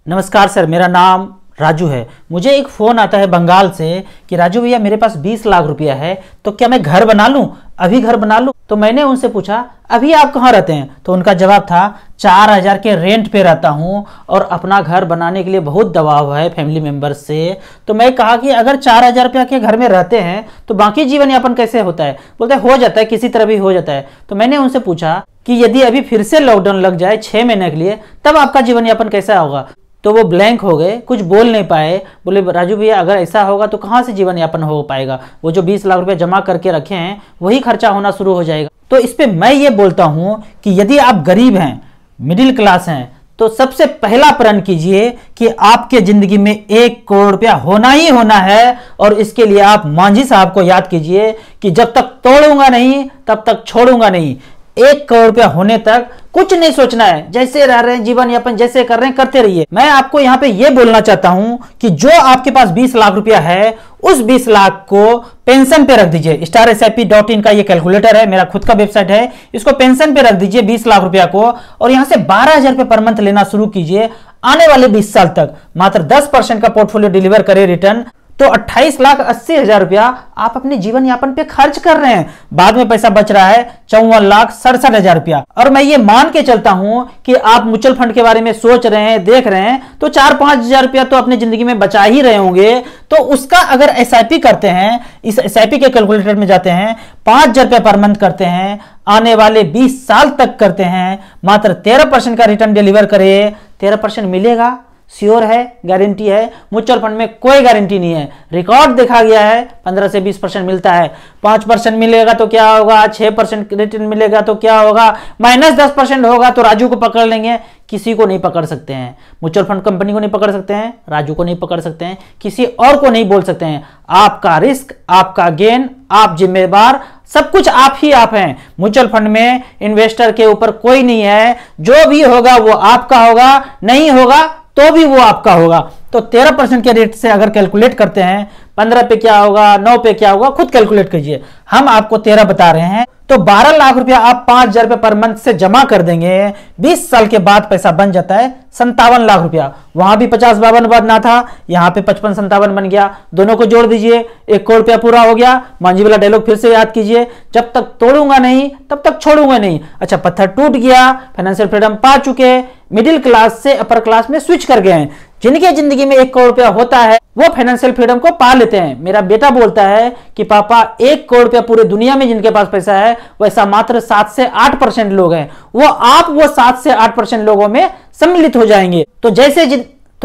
नमस्कार सर, मेरा नाम राजू है। मुझे एक फ़ोन आता है बंगाल से कि राजू भैया मेरे पास 20 लाख रुपया है, तो क्या मैं घर बना लूं, अभी घर बना लूं? तो मैंने उनसे पूछा अभी आप कहाँ रहते हैं? तो उनका जवाब था 4000 के रेंट पे रहता हूं और अपना घर बनाने के लिए बहुत दबाव है फैमिली मेंबर से। तो मैं कहा कि अगर 4000 रुपया के घर में रहते हैं तो बाकी जीवन यापन कैसे होता है? बोलते हो जाता है, किसी तरह भी हो जाता है। तो मैंने उनसे पूछा कि यदि अभी फिर से लॉकडाउन लग जाए 6 महीने के लिए, तब आपका जीवन यापन कैसा होगा? तो वो ब्लैंक हो गए, कुछ बोल नहीं पाए। बोले राजू भैया अगर ऐसा होगा तो कहाँ से जीवन यापन हो पाएगा? वो जो 20 लाख रुपए जमा करके रखे हैं वही खर्चा होना शुरू हो जाएगा। तो इस पे मैं ये बोलता हूँ कि यदि आप गरीब हैं, मिडिल क्लास हैं, तो सबसे पहला प्रण कीजिए कि आपके जिंदगी में 1 करोड़ रुपया होना ही होना है। और इसके लिए आप मांझी साहब को याद कीजिए कि जब तक तोड़ूंगा नहीं तब तक छोड़ूंगा नहीं। 1 करोड़ रुपया होने तक कुछ नहीं सोचना है, जैसे रह रहे हैं जीवन यापन जैसे कर रहे हैं करते रहिए। मैं आपको यहाँ पे ये बोलना चाहता हूँ कि जो आपके पास 20 लाख रुपया है उस 20 लाख को पेंशन पे रख दीजिए। StarSIP.in का ये कैलकुलेटर है, मेरा खुद का वेबसाइट है। इसको पेंशन पे रख दीजिए 20 लाख रुपया को, और यहाँ से 12,000 रुपये पर मंथ लेना शुरू कीजिए। आने वाले 20 साल तक मात्र 10% का पोर्टफोलियो डिलीवर करे रिटर्न, तो 28,80,000 रुपया आप अपने जीवन यापन पे खर्च कर रहे हैं। बाद में पैसा बच रहा है 54,67,000 रुपया। और मैं ये मान के चलता हूं कि आप म्यूचुअल फंड के बारे में सोच रहे हैं, देख रहे हैं, तो 4-5 हजार रुपया तो अपनी जिंदगी में बचा ही रहे होंगे। तो उसका अगर SIP करते हैं, इस SIP के कैलकुलेटर में जाते हैं, 5,000 रुपया पर मंथ करते हैं, आने वाले 20 साल तक करते हैं, मात्र 13% का रिटर्न डिलीवर करे, 13% मिलेगा, श्योर है, गारंटी है। म्यूचुअल फंड में कोई गारंटी नहीं है। रिकॉर्ड देखा गया है 15 से 20% मिलता है। 5% मिलेगा तो क्या होगा, 6% रिटर्न मिलेगा तो क्या होगा, -10% होगा तो राजू को पकड़ लेंगे। किसी को नहीं पकड़ सकते हैं, म्यूचुअल फंड कंपनी को नहीं पकड़ सकते हैं, राजू को नहीं पकड़ सकते हैं, किसी और को नहीं बोल सकते हैं। आपका रिस्क, आपका गेन, आप जिम्मेदार, सब कुछ आप ही आप हैं। म्यूचुअल फंड में इन्वेस्टर के ऊपर कोई नहीं है। जो भी होगा वो आपका होगा, नहीं होगा तो भी वो आपका होगा। तो 13% के रेट से अगर कैलकुलेट करते हैं, 15 पे क्या होगा, 9 पे क्या होगा, खुद कैलकुलेट कीजिए। हम आपको 13 बता रहे हैं। तो 12 लाख रुपया आप 5,000 रुपये पर मंथ से जमा कर देंगे। 20 साल के बाद पैसा बन जाता है 57 लाख रुपया। वहां भी 50-52 बनना था, यहाँ पे 55-57 बन गया। दोनों को जोड़ दीजिए, 1 करोड़ रुपया पूरा हो गया। मांझी वाला डायलॉग फिर से याद कीजिए, जब तक तोड़ूंगा नहीं तब तक छोड़ूंगा नहीं। अच्छा, पत्थर टूट गया, फाइनेंशियल फ्रीडम पा चुके, मिडिल क्लास से अपर क्लास में स्विच कर गए हैं। जिनके जिंदगी में 1 करोड़ रुपया होता है वो फाइनेंशियल फ्रीडम को पा लेते हैं। मेरा बेटा बोलता है कि पापा 1 करोड़ रुपया पूरे दुनिया में जिनके पास पैसा है वैसा मात्र 7 से 8% लोग हैं। वो 7 से 8% लोगों में सम्मिलित हो जाएंगे। तो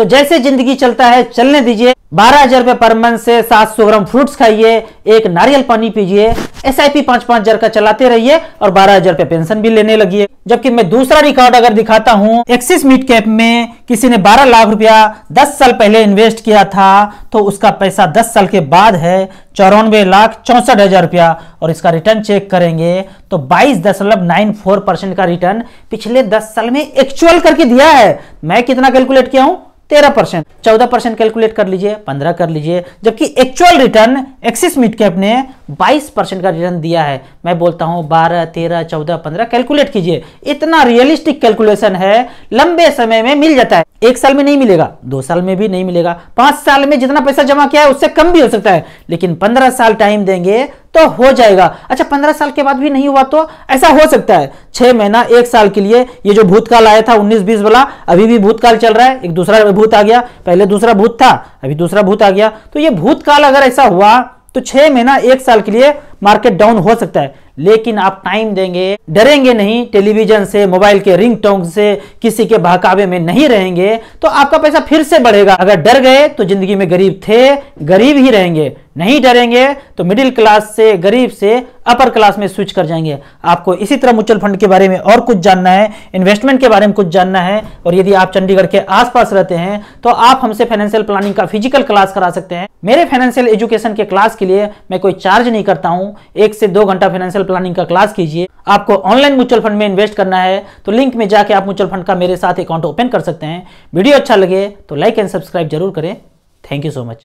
जैसे जिंदगी चलता है चलने दीजिए। 12,000 रुपये पर मंथ से 700 ग्राम फ्रूट्स खाइए, 1 नारियल पानी पीजिए, SIP 5-5 हजार का चलाते रहिए और 12,000 रुपये पेंशन भी लेने लगिए। जबकि मैं दूसरा रिकॉर्ड अगर दिखाता हूं, एक्सिस मिड कैप में किसी ने 12 लाख रुपया 10 साल पहले इन्वेस्ट किया था, तो उसका पैसा 10 साल के बाद है 94,64,000 रुपया। और इसका रिटर्न चेक करेंगे तो 22.94% का रिटर्न पिछले 10 साल में एक्चुअल करके दिया है। मैं कितना कैलकुलेट किया हूं? 13%, 14% कैलकुलेट कर लीजिए, 15 कर लीजिए। जबकि actual return axis mid cap ने 22% का रिटर्न दिया है। मैं बोलता हूं 12, 13, 14, 15 कैलकुलेट कीजिए। इतना रियलिस्टिक कैलकुलेशन है, लंबे समय में मिल जाता है। 1 साल में नहीं मिलेगा, 2 साल में भी नहीं मिलेगा, 5 साल में जितना पैसा जमा किया है उससे कम भी हो सकता है, लेकिन 15 साल टाइम देंगे तो हो जाएगा। अच्छा, 15 साल के बाद भी नहीं हुआ तो ऐसा हो सकता है 6 महीना 1 साल के लिए। ये जो भूतकाल आया था 19-20 वाला, अभी भी भूतकाल चल रहा है, एक दूसरा भूत आ गया। पहले दूसरा भूत था, अभी दूसरा भूत आ गया। तो ये भूतकाल अगर ऐसा हुआ तो 6 महीना 1 साल के लिए मार्केट डाउन हो सकता है, लेकिन आप टाइम देंगे, डरेंगे नहीं, टेलीविजन से, मोबाइल के रिंगटोन से, किसी के बहकावे में नहीं रहेंगे, तो आपका पैसा फिर से बढ़ेगा। अगर डर गए तो जिंदगी में गरीब थे, गरीब ही रहेंगे। नहीं डरेंगे तो मिडिल क्लास से, गरीब से अपर क्लास में स्विच कर जाएंगे। आपको इसी तरह म्यूचुअल फंड के बारे में और कुछ जानना है, इन्वेस्टमेंट के बारे में कुछ जानना है, और यदि आप चंडीगढ़ के आसपास रहते हैं तो आप हमसे फाइनेंशियल प्लानिंग का फिजिकल क्लास करा सकते हैं। मेरे फाइनेंशियल एजुकेशन के क्लास के लिए मैं कोई चार्ज नहीं करता हूं। 1 से 2 घंटा फाइनेंशियल प्लानिंग का क्लास कीजिए। आपको ऑनलाइन म्यूचुअल फंड में इन्वेस्ट करना है तो लिंक में जाके आप म्यूचुअल फंड का मेरे साथ अकाउंट ओपन कर सकते हैं। वीडियो अच्छा लगे तो लाइक एंड सब्सक्राइब जरूर करें। Thank you so much.